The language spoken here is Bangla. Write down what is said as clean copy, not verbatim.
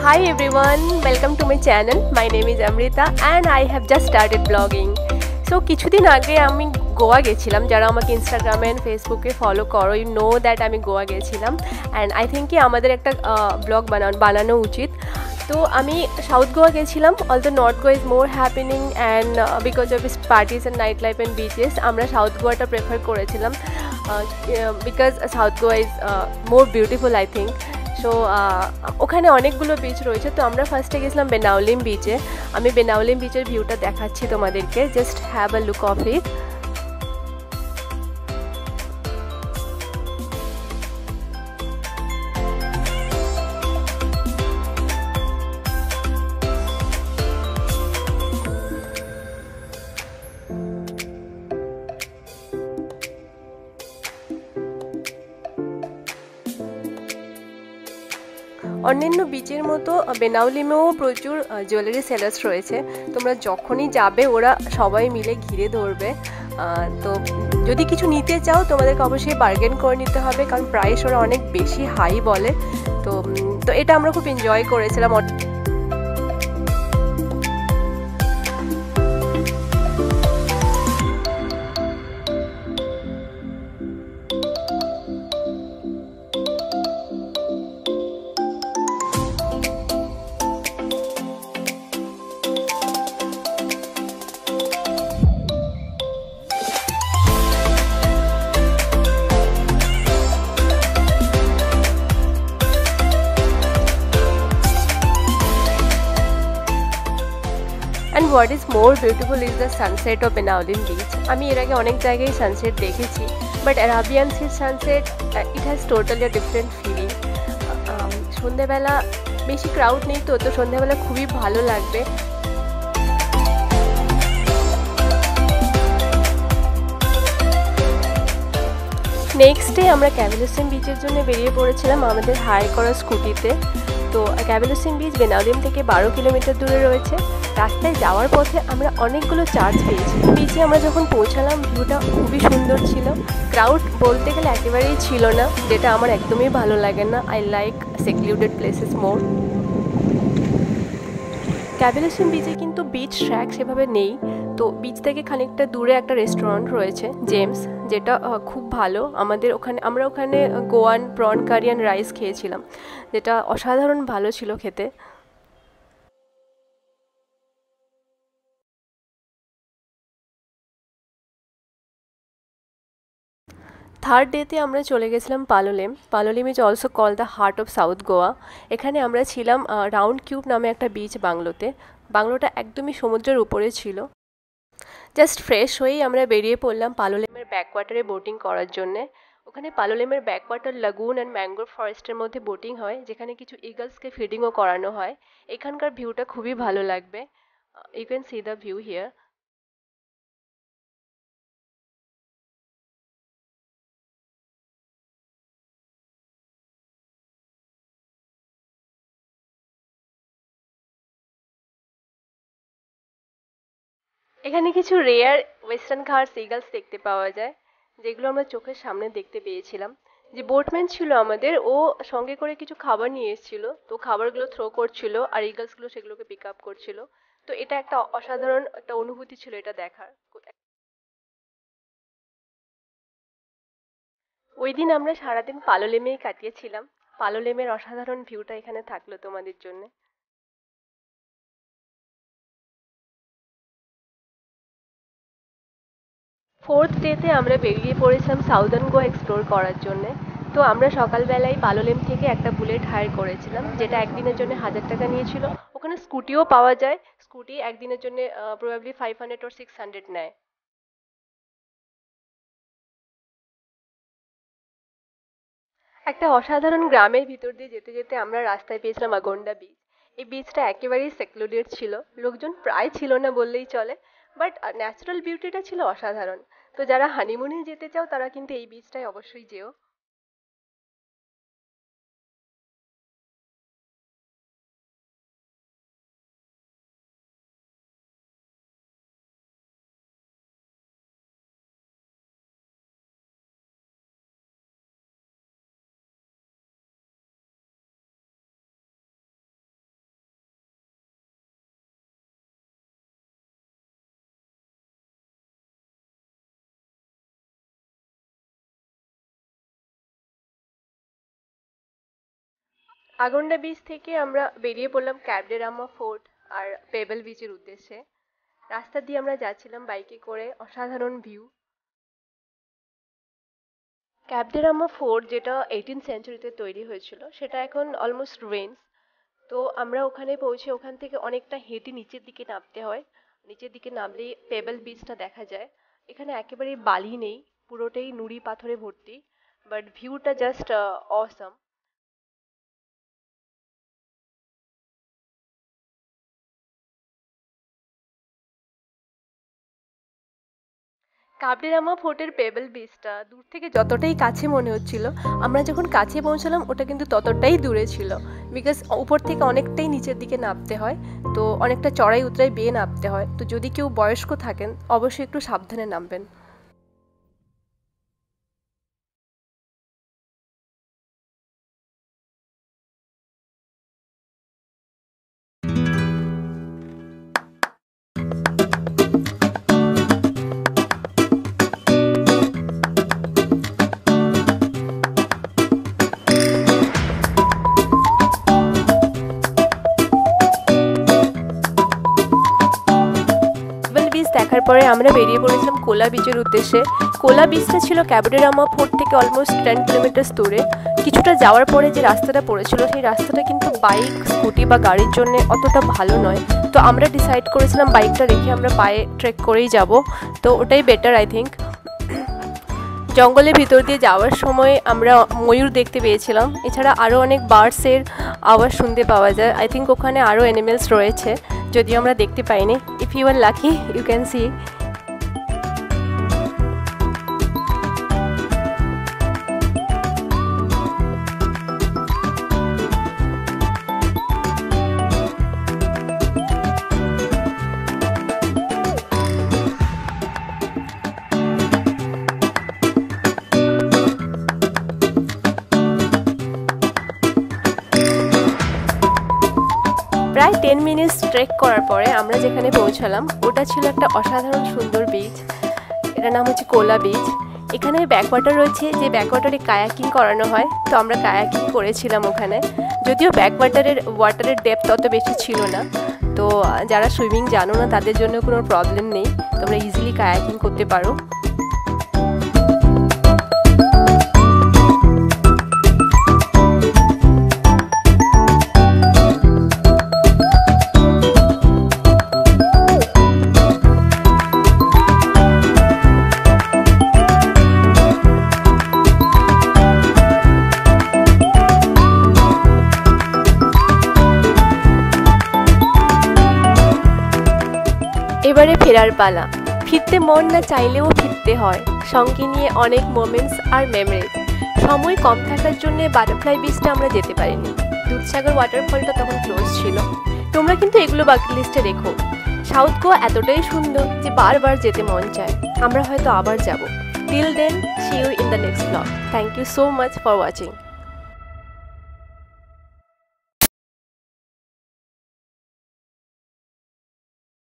Hi everyone, welcome to my channel. My name is Amrita and I have just started vlogging. So কিছুদিন আগে আমি গোয়া গেছিলাম। যারা আমাকে ইনস্টাগ্রামে এন্ড ফেসবুকে ফলো করো, ইউ নো দ্যাট আমি গোয়া গেছিলাম অ্যান্ড আই থিঙ্ক কি আমাদের একটা ব্লগ বানানো উচিত। তো আমি সাউথ গোয়া গেছিলাম, although north Goa is more happening and because of is parties and night life and bitches. আমরা সাউথ গোয়াটা প্রেফার করেছিলাম because south Goa is more beautiful I think. So ওখানে অনেকগুলো বিচ রয়েছে। তো আমরা ফার্স্টে গেছিলাম বেনাউলিম বিচে। আমি বেনাউলিম বিচের ভিউটা দেখাচ্ছি তোমাদেরকে, just have a look of it. অন্যান্য বিচের মতো বেনাউলিমেও প্রচুর জুয়েলারি সেলার্স রয়েছে। তোমরা যখনই যাবে ওরা সবাই মিলে ঘিরে ধরবে। তো যদি কিছু নিতে চাও তোমাদেরকে অবশ্যই বার্গেন করে নিতে হবে, কারণ প্রাইস ওরা অনেক বেশি হাই বলে। তো এটা আমরা খুব এনজয় করেছিলাম। And what is more beautiful is the sunset of Benaulim beach. আমি এর আগে অনেক জায়গায় সানসেট দেখেছি, বাট অ্যারাবিয়ান সির sunset it has totally different feeling. সন্ধ্যাবেলা বেশি ক্রাউড নেই, তো সন্ধ্যাবেলা খুবই ভালো লাগবে। নেক্সট ডে আমরা ক্যাভেলুসিম বিচের জন্য বেরিয়ে পড়েছিলাম আমাদের হায়ার করা স্কুটিতে। তো ক্যাভেলুসিম বিচ বেনাউলিম থেকে 12 কিলোমিটার দূরে রয়েছে। রাস্তায় যাওয়ার পথে আমরা অনেকগুলো চার্চ পেয়েছি। বিচে আমরা যখন পৌঁছালাম ভিউটা খুবই সুন্দর ছিল। ক্রাউড বলতে গেলে একেবারেই ছিল না, যেটা আমার একদমই ভালো লাগে না। আই লাইক সেক্লুডেড প্লেসেস মোর। ক্যাভেলুসিম বিচে কিন্তু বিচ ট্র্যাক সেভাবে নেই। তো বিচ থেকে খানিকটা দূরে একটা রেস্টুরেন্ট রয়েছে জেমস, যেটা খুব ভালো। আমরা ওখানে Goan prawn curry and rice খেয়েছিলাম, যেটা অসাধারণ ভালো ছিল খেতে। থার্ড ডেতে আমরা চলে গেছিলাম Palolem. Palolem is also call the heart of south Goa. এখানে আমরা ছিলাম রাউন্ড কিউব নামে একটা বিচ বাংলোতে। বাংলোটা একদমই সমুদ্রের উপরে ছিল। জাস্ট ফ্রেশ হয়েই আমরা বেরিয়ে পড়লাম পালোলেমের ব্যাকওয়াটারে বোটিং করার জন্যে। ওখানে পালোলেমের ব্যাকওয়াটার লাগুন অ্যান্ড ম্যাঙ্গ্রোভ ফরেস্টের মধ্যে বোটিং হয়, যেখানে কিছু ইগলসকে ফিডিংও করানো হয়। এখানকার ভিউটা খুবই ভালো লাগবে। You can see the view here. এখানে কিছু রেয়ার ওয়েস্টার্ন ঘাট সিগালস দেখতে পাওয়া যায়, যেগুলো আমরা চোখের সামনে দেখতে পেয়েছিলাম। যে বোটম্যান ছিল আমাদের, ও সঙ্গে করে কিছু খাবার নিয়ে এসেছিল। তো খাবারগুলো থ্রো করছিল আর ইগলসগুলো সেগুলোকে পিক আপ করছিল। তো এটা একটা অসাধারণ একটা অনুভূতি ছিল এটা দেখার। ওই দিন আমরা সারাদিন পালোলেমেই কাটিয়েছিলাম। পালোলেমের অসাধারণ ভিউটা এখানে থাকলো তোমাদের জন্য। ফোর্থ ডেতে আমরা বেরিয়ে পড়েছিলাম সাউদার্ন গোয়া এক্সপ্লোর করার জন্যে। তো আমরা সকালবেলায় পালোলেম থেকে একটা বুলেট হায়ার করেছিলাম, যেটা একদিনের জন্য 1000 টাকা নিয়েছিল। ওখানে স্কুটিও পাওয়া যায়, স্কুটি একদিনের জন্য প্রবাবলি 500 or 600 নেয়। একটা অসাধারণ গ্রামের ভিতর দিয়ে যেতে যেতে আমরা রাস্তায় পেয়েছিলাম আগন্ডা বিচ। এই বিচটা একেবারেই সেক্লুডেড ছিল, লোকজন প্রায় ছিল না বললেই চলে, বাট ন্যাচারাল বিউটিটা ছিল অসাধারণ। তো যারা হানিমুনে যেতে চাও তারা কিন্তু এই বিচটায় অবশ্যই যেও। আগন্ডা বিচ থেকে আমরা বেরিয়ে পড়লাম ক্যাবডেরামা ফোর্ট আর পেবেল বিচের উদ্দেশ্যে। রাস্তা দিয়ে আমরা যাচ্ছিলাম বাইকে করে, অসাধারণ ভিউ। ক্যাবডেরামা ফোর্ট যেটা 18th সেঞ্চুরিতে তৈরি হয়েছিল সেটা এখন অলমোস্ট রুইন্স। তো আমরা ওখানে পৌঁছে ওখান থেকে অনেকটা হেঁটে নিচের দিকে নামতে হয়। নিচের দিকে নামলেই পেবেল বিচটা দেখা যায়। এখানে একেবারেই বালি নেই, পুরোটাই নুড়ি পাথরে ভর্তি, বাট ভিউটা জাস্ট অসাম। কাবডিরামা ফোর্টের পেবেল বিচটা দূর থেকে যতটাই কাছে মনে হচ্ছিল, আমরা যখন কাছে পৌঁছালাম ওটা কিন্তু ততটাই দূরে ছিল। বিকজ উপর থেকে অনেকটাই নিচের দিকে নামতে হয়, তো অনেকটা চড়াই উতরাই বেয়ে নামতে হয়। তো যদি কেউ বয়স্ক থাকেন অবশ্যই একটু সাবধানে নামবেন। বিচ দেখার পরে আমরা বেরিয়ে পড়েছিলাম কোলা বিচের উদ্দেশ্যে। কোলা বিচটা ছিল ক্যাবডেরামা ফোর্ট থেকে অলমোস্ট 10 কিলোমিটার দূরে। কিছুটা যাওয়ার পরে যে রাস্তাটা পড়েছিল সেই রাস্তাটা কিন্তু বাইক, স্কুটি বা গাড়ির জন্য অতটা ভালো নয়। তো আমরা ডিসাইড করেছিলাম বাইকটা রেখে আমরা পায়ে ট্রেক করেই যাব, তো ওটাই বেটার আই থিঙ্ক। জঙ্গলের ভিতর দিয়ে যাওয়ার সময় আমরা ময়ূর দেখতে পেয়েছিলাম, এছাড়া আরও অনেক বার্ডসের আওয়াজ শুনতে পাওয়া যায়। আই থিঙ্ক ওখানে আরও অ্যানিমেলস রয়েছে, যদিও আমরা দেখতে পাইনি। If you are lucky you can see. প্রায় 10 মিনিটস ট্রেক করার পরে আমরা যেখানে পৌঁছালাম ওটা ছিল একটা অসাধারণ সুন্দর বিচ। এটার নাম হচ্ছে কোলা বিচ। এখানে ব্যাকওয়াটার রয়েছে, যে ব্যাকওয়াটারে কায়াকিং করানো হয়, তো আমরা কায়াকিং করেছিলাম ওখানে। যদিও ওয়াটারের ডেপথ অত বেশি ছিল না, তো যারা সুইমিং জানো না তাদের জন্য কোনো প্রবলেম নেই, তোমরা ইজিলি কায়াকিং করতে পারো। এবারে ফেরার পালা। ফিরতে মন না চাইলেও ফিরতে হয়, সঙ্গে নিয়ে অনেক মোমেন্টস আর মেমোরিজ। সময় কম থাকার জন্য বাটারফ্লাই বিচটা আমরা যেতে পারিনি, দুধসাগর ওয়াটারফলটা তখন ক্লোজ ছিল। তোমরা কিন্তু এগুলো বাকেট লিস্টে রেখো। সাউথ গোয়া এতটাই সুন্দর যে বারবার যেতে মন চায়। আমরা হয়তো আবার যাব। Till then, see you in the next blog. Thank you so much for watching.